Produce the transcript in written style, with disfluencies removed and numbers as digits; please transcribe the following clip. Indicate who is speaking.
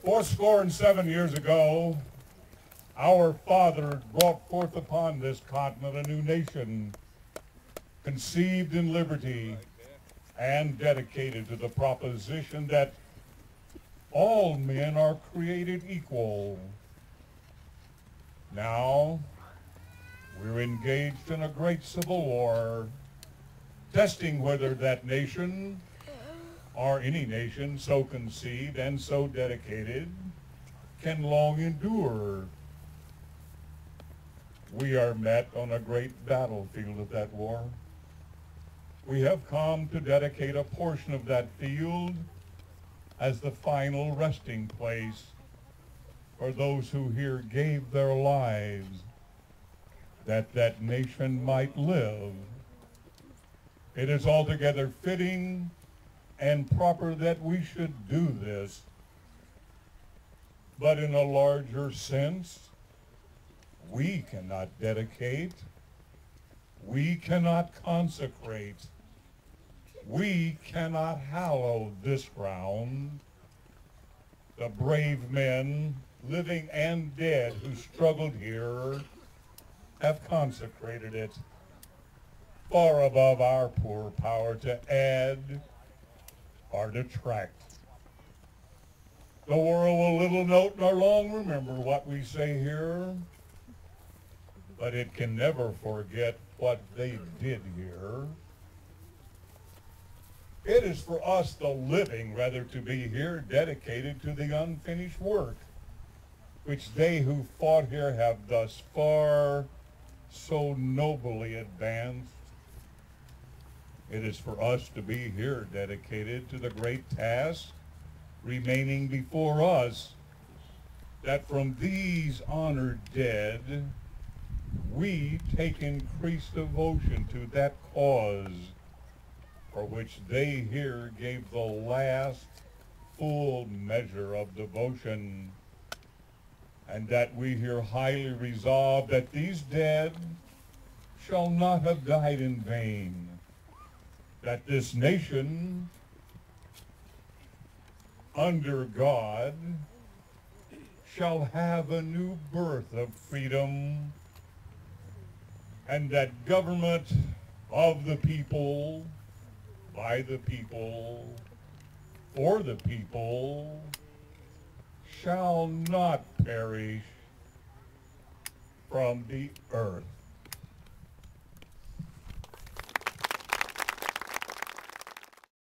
Speaker 1: 407 years ago, our Father brought forth upon this continent a new nation, conceived in liberty and dedicated to the proposition that all men are created equal. Now, we're engaged in a great civil war, testing whether that nation, or any nation so conceived and so dedicated, can long endure. We are met on a great battlefield of that war. We have come to dedicate a portion of that field as the final resting place for those who here gave their lives that that nation might live. It is altogether fitting and proper that we should do this. But in a larger sense, we cannot dedicate, we cannot consecrate, we cannot hallow this ground. The brave men, living and dead, who struggled here have consecrated it, far above our poor power to add or detract. The world will little note nor long remember what we say here, but it can never forget what they did here. It is for us, the living, rather, to be here dedicated to the unfinished work, which they who fought here have thus far so nobly advanced. It is for us to be here dedicated to the great task remaining before us, that from these honored dead we take increased devotion to that cause for which they here gave the last full measure of devotion, and that we here highly resolve that these dead shall not have died in vain, that this nation under God shall have a new birth of freedom, and that government of the people, by the people, for the people, shall not perish from the earth.